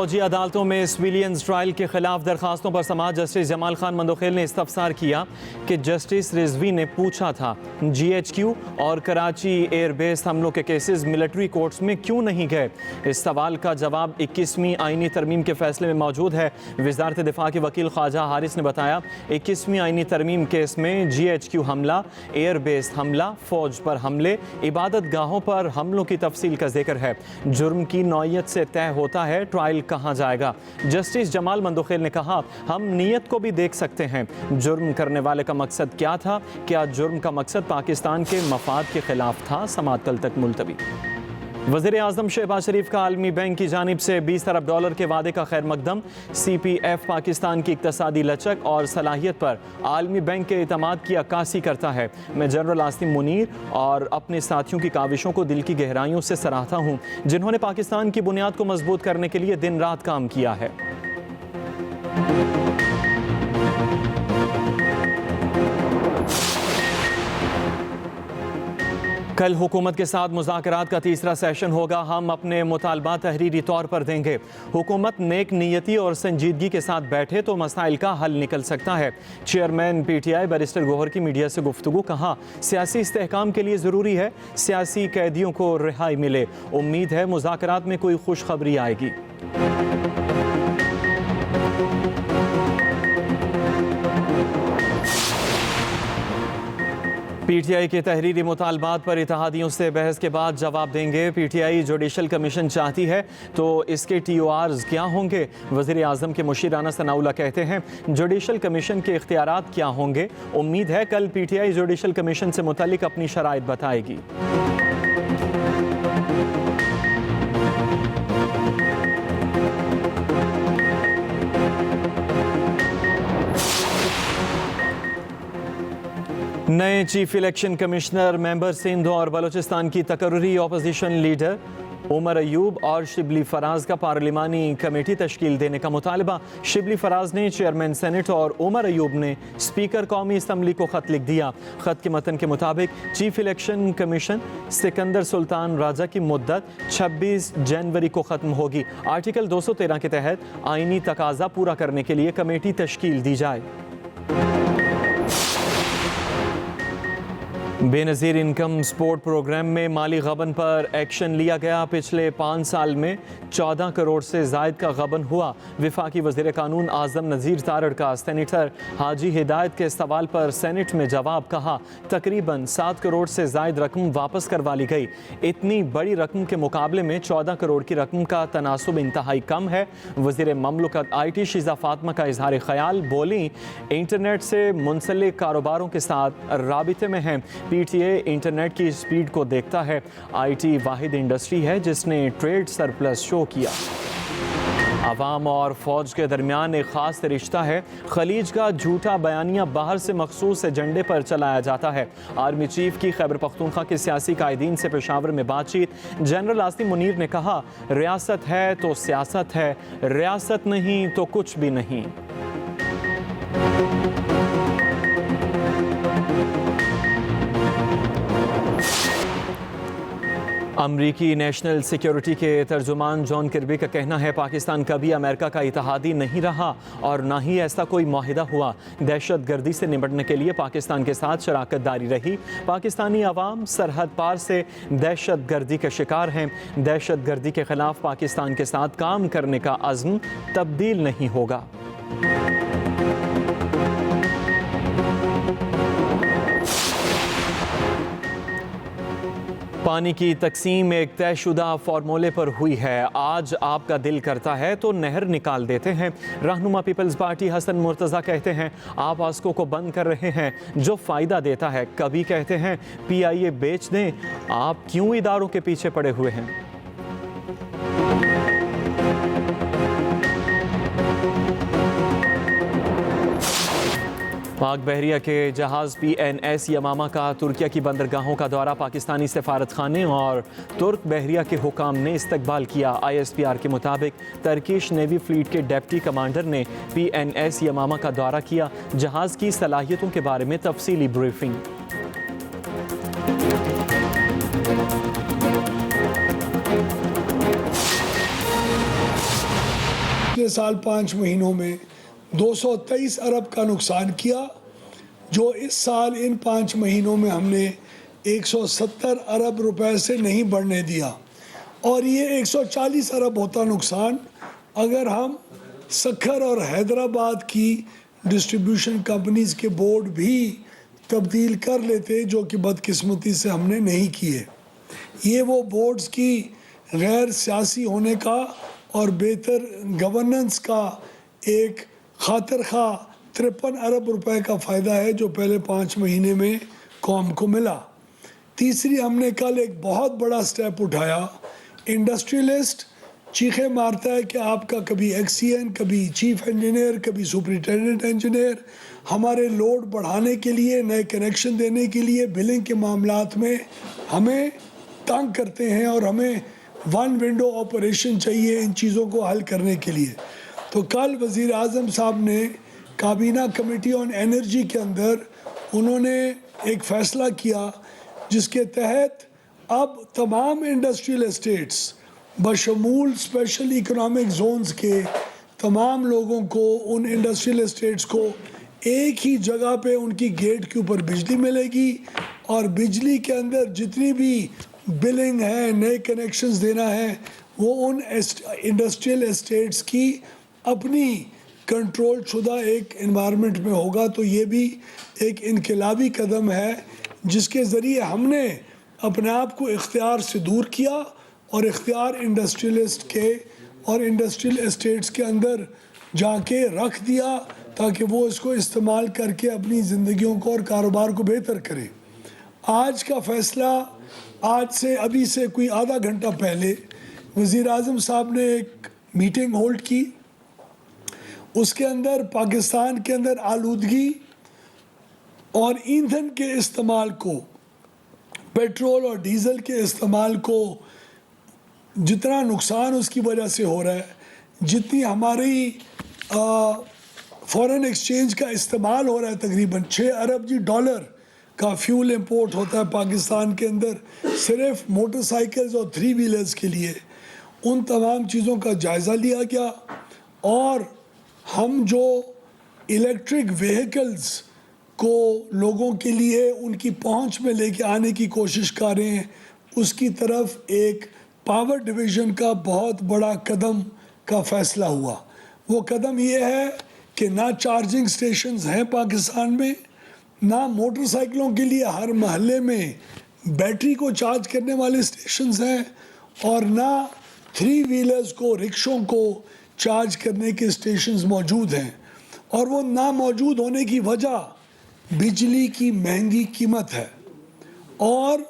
फौजी अदालतों में सिविलियंस ट्रायल के खिलाफ दरखास्तों पर समाअत जस्टिस जमाल खान मंदोखेल ने इस्तफसार किया कि जस्टिस रिजवी ने पूछा था GHQ और कराची एयरबेस हमलों के केसेस मिलिट्री कोर्ट्स में क्यों नहीं गए। इस सवाल का जवाब 21वीं आईनी तरमीम के फैसले में मौजूद है। वजारत दिफा के वकील ख्वाजा हारिस ने बताया 21वीं आईनी तरमीम केस में GHQ हमला, एयरबेस हमला, फौज पर हमले, इबादत गाहों पर हमलों की तफसील का जिक्र है। जुर्म की नौयत से तय होता है ट्रायल कहाँ जाएगा। जस्टिस जमाल मंदोखेल ने कहा हम नीयत को भी देख सकते हैं। जुर्म करने वाले का मकसद क्या था? क्या जुर्म का मकसद पाकिस्तान के मफाद के खिलाफ था? समाअत कल तक मुलतवी। वज़ीर आज़म शहबाज शरीफ का आलमी बैंक की जानिब से 20 अरब डॉलर के वादे का खैर मकदम। CPF पाकिस्तान की इक्तसादी लचक और सलाहियत पर आलमी बैंक के एतमाद की अक्कासी करता है। मैं जनरल आसिम मुनीर और अपने साथियों की काविशों को दिल की गहराइयों से सराहता हूँ, जिन्होंने पाकिस्तान की बुनियाद को मजबूत करने के लिए दिन रात काम किया है। कल हुकूमत के साथ मुज़ाकरात का तीसरा सेशन होगा। हम अपने मुतालबात तहरीरी तौर पर देंगे। हुकूमत नेक नीयती और संजीदगी के साथ बैठे तो मसाइल का हल निकल सकता है। चेयरमैन PTI बैरिस्टर गौहर की मीडिया से गुफ्तगू। कहा सियासी इस्तेहकाम के लिए ज़रूरी है सियासी कैदियों को रिहाई मिले। उम्मीद है मुज़ाकरात में कोई खुशखबरी आएगी। PTI के तहरीरी मुतालबात पर इत्तेहादियों से बहस के बाद जवाब देंगे। PTI जुडिशल कमीशन चाहती है तो इसके TORs क्या होंगे? वज़ीर आज़म के मुशीर राना सनाउल्लाह कहते हैं जुडिशल कमीशन के इख्तियारात क्या होंगे? उम्मीद है कल PTI जुडिशल कमीशन से मुतालिक अपनी शराइत बताएगी। नए chief election commissioner member Sindh और बलूचिस्तान की तकर्री अपोजिशन लीडर उमर अयूब और शिबली फराज का पार्लिमानी कमेटी तश्कील देने का मुतालबा। शिबली फराज ने चेयरमैन सेनेट और उमर अयूब ने स्पीकर कौमी असम्बली को खत लिख दिया। खत के मतन के मुताबिक chief election commission Sikandar Sultan Raja की मुद्दत 26 जनवरी को ख़त्म होगी। आर्टिकल 213 के तहत आइनी तकाजा पूरा करने के लिए कमेटी तश्कील दी जाए। बेनज़ीर इनकम सपोर्ट प्रोग्राम में माली गबन पर एक्शन लिया गया। पिछले 5 साल में 14 करोड़ से ज़ायद का गबन हुआ। वफाकी वज़ीर कानून आज़म नज़ीर तारड़ का सेनेटर हाजी हिदायत के सवाल पर सेनेट में जवाब। कहा तकरीबन 7 करोड़ से ज़ायद रकम वापस करवा ली गई। इतनी बड़ी रकम के मुकाबले में 14 करोड़ की रकम का तनासुब इंतहाई कम है। वज़ीर ममलकत IT शीज़ा फातिमा का इजहार ख्याल। बोली इंटरनेट से मुंसलिक कारोबारों के साथ राबिते में हैं। PTA इंटरनेट की स्पीड को देखता है। IT वाहिद इंडस्ट्री है जिसने ट्रेड सरप्लस शो किया। अवाम और फौज के दरमियान एक ख़ास रिश्ता है। खलीज का झूठा बयानिया बाहर से मखसूस एजेंडे पर चलाया जाता है। आर्मी चीफ की खैबर पख्तूनख्वा के सियासी कायदीन से पेशावर में बातचीत। जनरल आसिम मुनीर ने कहा रियासत है तो सियासत है, रियासत नहीं तो कुछ भी नहीं। अमरीकी नेशनल सिक्योरिटी के तर्जुमान जॉन किर्बी का कहना है पाकिस्तान कभी अमेरिका का इत्तेहादी नहीं रहा और ना ही ऐसा कोई मुआहिदा हुआ। दहशत गर्दी से निपटने के लिए पाकिस्तान के साथ शराकत दारी रही। पाकिस्तानी अवाम सरहद पार से दहशत गर्दी के शिकार हैं। दहशत गर्दी के खिलाफ पाकिस्तान के साथ काम करने का अज़्म तब्दील नहीं होगा। पानी की तकसीम एक तयशुदा फार्मूले पर हुई है। आज आपका दिल करता है तो नहर निकाल देते हैं। रहनुमा पीपल्स पार्टी हसन मुर्तज़ा कहते हैं आप आस्को को बंद कर रहे हैं जो फ़ायदा देता है। कभी कहते हैं PIA बेच दें। आप क्यों इदारों के पीछे पड़े हुए हैं? पाक बहरिया के जहाज़ PNS यमामा का तुर्किया की बंदरगाहों का दौरा। पाकिस्तानी सफारत खाने और तुर्क बहरिया के हुकाम ने इस्तकबाल किया। ISPR के मुताबिक टर्किश नेवी फ्लीट के डेप्टी कमांडर ने PNS यमामा का दौरा किया। जहाज़ की सलाहियतों के बारे में तफसीली ब्रीफिंग। पिछले साल 5 महीनों में 223 अरब का नुकसान किया, जो इस साल इन 5 महीनों में हमने 170 अरब रुपए से नहीं बढ़ने दिया। और ये 140 अरब होता नुकसान अगर हम सखर और हैदराबाद की डिस्ट्रीब्यूशन कंपनीज के बोर्ड भी तब्दील कर लेते, जो कि बदकिस्मती से हमने नहीं किए। ये वो बोर्ड्स की गैर सियासी होने का और बेहतर गवर्नेंस का एक खातिर खा 53 अरब रुपए का फ़ायदा है जो पहले 5 महीने में कौम को मिला। तीसरी, हमने कल एक बहुत बड़ा स्टेप उठाया। इंडस्ट्रियलिस्ट चीखे मारता है कि आपका कभी एक्सीएन, कभी चीफ इंजीनियर, कभी सुपरिटेंडेंट इंजीनियर हमारे लोड बढ़ाने के लिए, नए कनेक्शन देने के लिए, बिलिंग के मामलात में हमें तंग करते हैं और हमें वन विंडो ऑपरेशन चाहिए इन चीज़ों को हल करने के लिए। तो कल वज़ीर आज़म साहब ने काबीना कमेटी ऑन एनर्जी के अंदर उन्होंने एक फ़ैसला किया जिसके तहत अब तमाम इंडस्ट्रियल एस्टेट्स बशमूल स्पेशल इकोनॉमिक जोन्स के तमाम लोगों को, उन इंडस्ट्रियल एस्टेट्स को एक ही जगह पे उनकी गेट के ऊपर बिजली मिलेगी और बिजली के अंदर जितनी भी बिलिंग है, नए कनेक्शंस देना है, वो उन इंडस्ट्रियल एस्टेट्स की अपनी कंट्रोल शुदा एक एनवायरनमेंट में होगा। तो ये भी एक इनकलाबी कदम है जिसके ज़रिए हमने अपने आप को इख्तियार से दूर किया और इख्तियार इंडस्ट्रियलिस्ट के और इंडस्ट्रियल एस्टेट्स के अंदर जाके रख दिया ताकि वो इसको इस्तेमाल करके अपनी ज़िंदगियों को और कारोबार को बेहतर करें। आज का फ़ैसला, आज से अभी से कोई आधा घंटा पहले वज़ीर आज़म साहब ने एक मीटिंग होल्ड की। उसके अंदर पाकिस्तान के अंदर आलूदगी और ईंधन के इस्तेमाल को, पेट्रोल और डीज़ल के इस्तेमाल को, जितना नुकसान उसकी वजह से हो रहा है, जितनी हमारी फॉरेन एक्सचेंज का इस्तेमाल हो रहा है, तकरीबन 6 अरब डॉलर का फ्यूल इंपोर्ट होता है पाकिस्तान के अंदर सिर्फ मोटरसाइकिल्स और 3 व्हीलर्स के लिए। उन तमाम चीज़ों का जायज़ा लिया गया और हम जो इलेक्ट्रिक व्हीकल्स को लोगों के लिए उनकी पहुंच में लेके आने की कोशिश कर रहे हैं, उसकी तरफ एक पावर डिवीज़न का बहुत बड़ा कदम का फ़ैसला हुआ। वो कदम ये है कि ना चार्जिंग स्टेशंस हैं पाकिस्तान में, ना मोटरसाइकिलों के लिए हर महल्ले में बैटरी को चार्ज करने वाले स्टेशंस हैं और ना 3 व्हीलर्स को, रिक्शों को चार्ज करने के स्टेशंस मौजूद हैं। और वो ना मौजूद होने की वजह बिजली की महंगी कीमत है और